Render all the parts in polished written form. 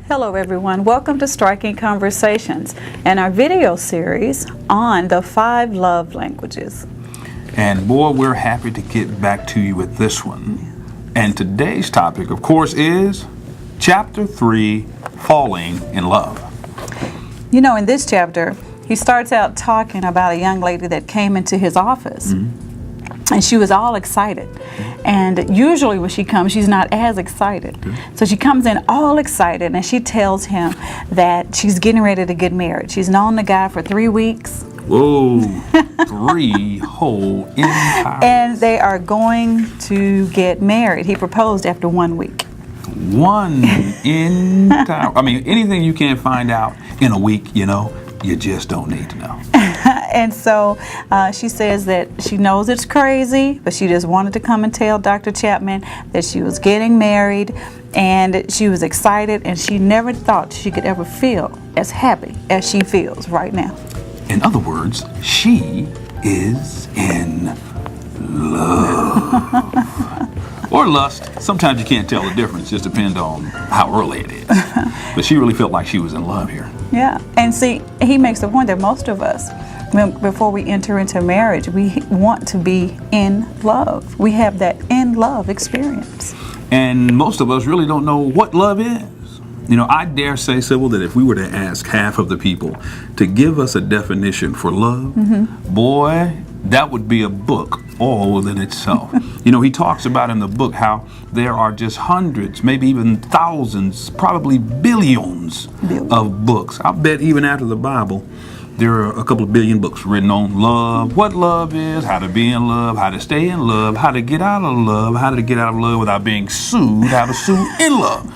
Hello everyone, welcome to Striking Conversations and our video series on the 5 love languages. And boy, we're happy to get back to you with this one. And today's topic, of course, is Chapter 3, Falling in Love. You know, in this chapter, he starts out talking about a young lady that came into his office. And she was all excited. And usually when she comes, she's not as excited. So she comes in all excited and she tells him that she's getting ready to get married. She's known the guy for 3 weeks. Whoa, 3 whole entire. And they are going to get married. He proposed after 1 week. 1 entire. I mean, anything you can't find out in a week, you just don't need to know. And so she says that she knows it's crazy, but she just wanted to come and tell Dr. Chapman that she was getting married, and she was excited, and she never thought she could ever feel as happy as she feels right now. In other words, she is in love. Or lust. Sometimes you can't tell the difference. Just depends on how early it is. But she really felt like she was in love here. Yeah. And see, he makes the point that most of us, before we enter into marriage, we want to be in love. We have that in love experience. And most of us really don't know what love is. I dare say, Sybil, that if we were to ask half of the people to give us a definition for love, boy, that would be a book all within itself. He talks about in the book how there are just hundreds, maybe even thousands, probably billions of books. I bet even after the Bible, there are a couple of billion books written on love, what love is, how to be in love, how to stay in love, how to get out of love, how to get out of love without being sued, how to sue in love.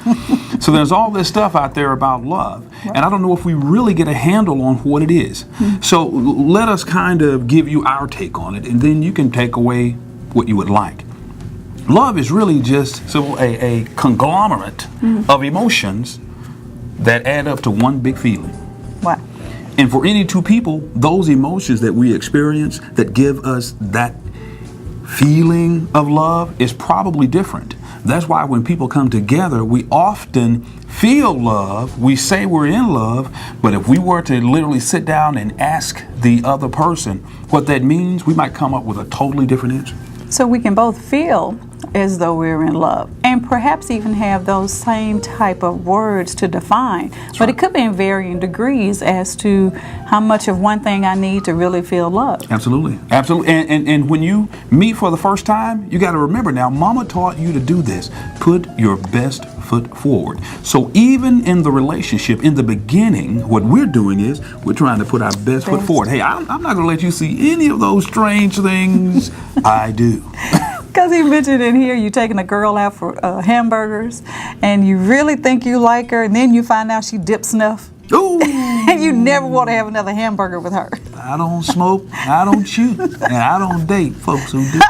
So there's all this stuff out there about love. And I don't know if we really get a handle on what it is. So let us kind of give you our take on it, and then you can take away what you would like. Love is really just a conglomerate of emotions that add up to one big feeling. Wow. And for any two people, those emotions that we experience that give us that feeling of love is probably different. That's why when people come together, we often feel love. We say we're in love, but if we were to literally sit down and ask the other person what that means, we might come up with a totally different answer. So we can both feel as though we're in love, and perhaps even have those same type of words to define. But it could be in varying degrees as to how much of one thing I need to really feel love. Absolutely. Absolutely. And when you meet for the first time, you got to remember now, Mama taught you to do this. Put your best foot forward. So even in the relationship, in the beginning, what we're doing is we're trying to put our best foot forward. Hey, I'm not going to let you see any of those strange things I do. Because he mentioned in here, you taking a girl out for hamburgers, and you really think you like her, and then you find out she dips snuff. Ooh. And you never want to have another hamburger with her. I don't smoke, I don't shoot, and I don't date folks who do.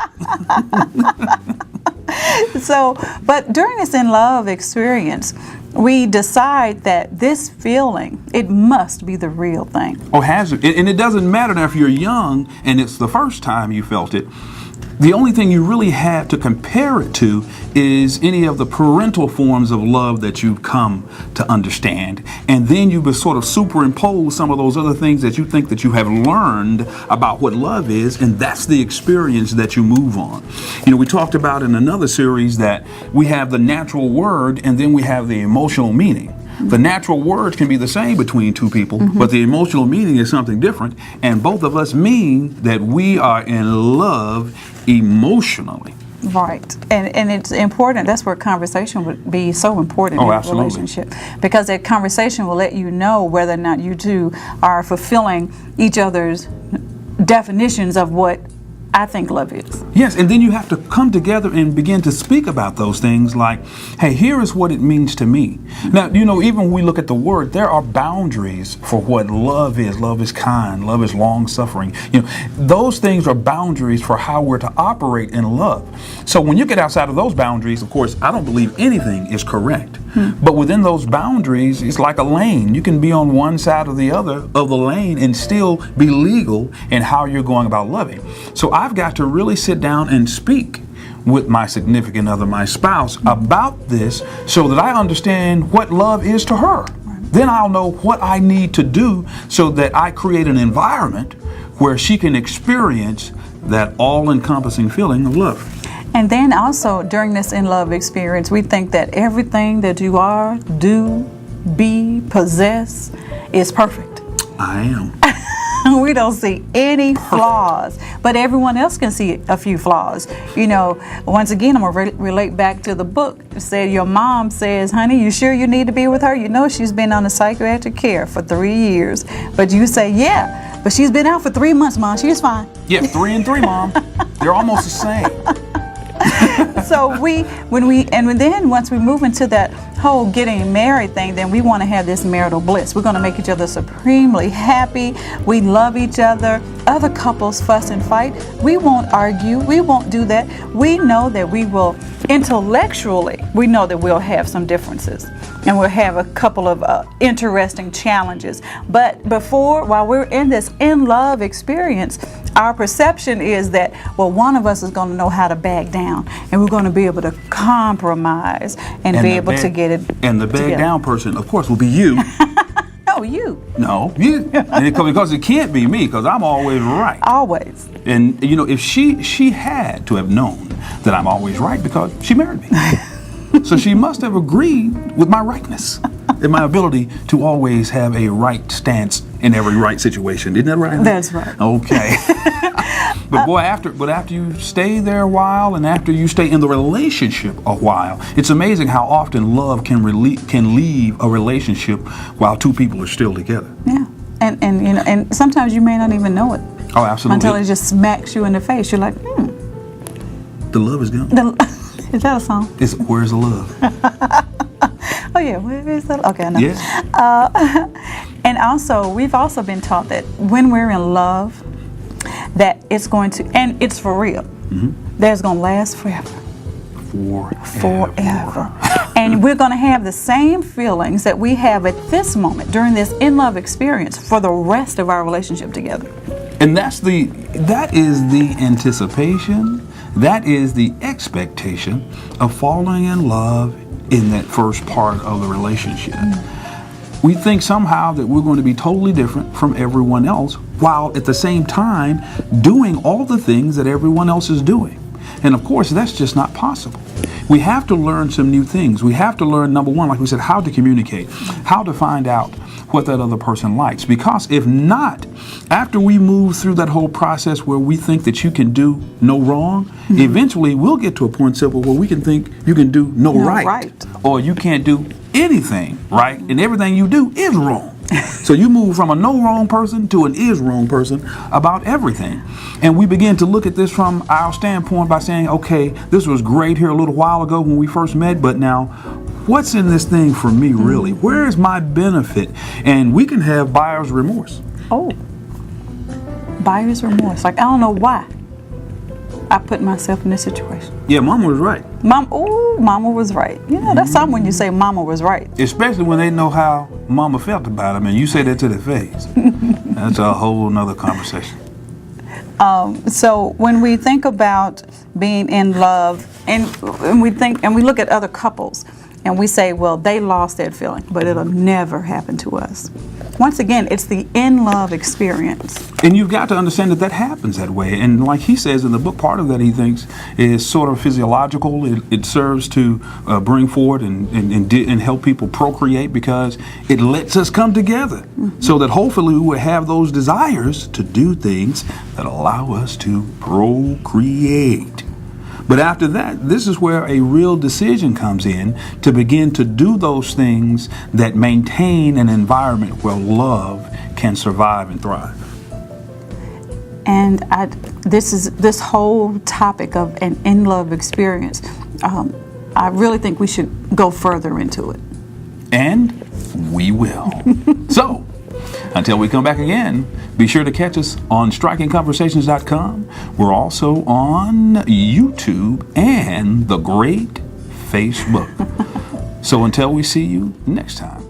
So, but during this in love experience, we decide that this feeling, it must be the real thing. Oh, has it? And it doesn't matter now if you're young and it's the first time you felt it. The only thing you really have to compare it to is any of the parental forms of love that you've come to understand. And then you sort of superimpose some of those other things that you think that you have learned about what love is, and that's the experience that you move on. We talked about in another series that we have the natural word and then we have the emotional meaning. The natural words can be the same between two people, but the emotional meaning is something different. And both of us mean that we are in love emotionally. Right. And it's important. That's where conversation would be so important in a relationship. Because that conversation will let you know whether or not you two are fulfilling each other's definitions of what I think love is. Yes, and then you have to come together and begin to speak about those things like, hey, here is what it means to me. Now, even when we look at the word, there are boundaries for what love is. Love is kind, love is long-suffering. Those things are boundaries for how we're to operate in love. So when you get outside of those boundaries, of course, I don't believe anything is correct. But within those boundaries, it's like a lane. You can be on one side or the other of the lane and still be legal in how you're going about loving. So I've got to really sit down and speak with my significant other, my spouse, about this so that I understand what love is to her. Then I'll know what I need to do so that I create an environment where she can experience that all-encompassing feeling of love. And then also during this in love experience, we think that everything that you are, do, be, possess is perfect. I am. We don't see any flaws, but everyone else can see a few flaws. You know, once again, I'm going to relate back to the book. It said your mom says, honey, you sure you need to be with her? You know she's been on a psychiatric care for 3 years. But you say, yeah, but she's been out for 3 months, Mom. She's fine. Yeah, 3 and 3, Mom. They're almost the same. So then once we move into that whole getting married thing, then we want to have this marital bliss. We're going to make each other supremely happy. We love each other. Other couples fuss and fight. We won't argue. We won't do that. We know that we will intellectually, we know that we'll have some differences and we'll have a couple of interesting challenges. But while we're in this in love experience, our perception is that, well, one of us is going to know how to back down, and we're going to be able to compromise and be able to get it. And the back down person, of course, will be you. No, you. No, you. And because it can't be me, because I'm always right. Always. And you know, if she had to have known that I'm always right because she married me, so she must have agreed with my rightness and my ability to always have a right stance in every right situation. Isn't that right? That's right. Okay. But boy, after you stay there a while, and after you stay in the relationship a while, it's amazing how often love can leave a relationship while two people are still together. Yeah, and you know, and sometimes you may not even know it. Oh, absolutely. Until it just smacks you in the face. You're like, the love is gone. Is that a song? Where's the love? Oh yeah, where is that? Okay, I know. Yeah. And also, we've also been taught that when we're in love, that it's going to, and it's for real, that's going to last forever. Forever. And we're going to have the same feelings that we have at this moment during this in-love experience for the rest of our relationship together. And that is the anticipation, that is the expectation of falling in love in that first part of the relationship. We think somehow that we're going to be totally different from everyone else, while at the same time doing all the things that everyone else is doing. And of course, that's just not possible. We have to learn some new things. We have to learn, number one, like we said, how to communicate, how to find out what that other person likes. Because if not, after we move through that whole process where we think that you can do no wrong, eventually we'll get to a point, Sybil, where we can think you can do no right. Or you can't do anything right, and everything you do is wrong. So you move from a no wrong person to an is wrong person about everything. And we begin to look at this from our standpoint by saying, okay, this was great here a little while ago when we first met, but now what's in this thing for me really? Where is my benefit? And we can have buyer's remorse. Oh, buyer's remorse. Like, I don't know why I put myself in this situation. Yeah, Mama was right. Mama was right. You know, that's something when you say Mama was right. Especially when they know how Mama felt about them, and you say that to their face. That's a whole nother conversation. So when we think about being in love, and we look at other couples, and we say, well, they lost that feeling, but it'll never happen to us. Once again, it's the in-love experience. And you've got to understand that happens that way. And like he says in the book, part of that he thinks is sort of physiological. It serves to bring forward and help people procreate, because it lets us come together so that hopefully we will have those desires to do things that allow us to procreate. But after that, this is where a real decision comes in to begin to do those things that maintain an environment where love can survive and thrive. And this whole topic of an in-love experience, I really think we should go further into it. And we will. So, until we come back again, be sure to catch us on strikingconversations.com. We're also on YouTube and the great Facebook. So until we see you next time.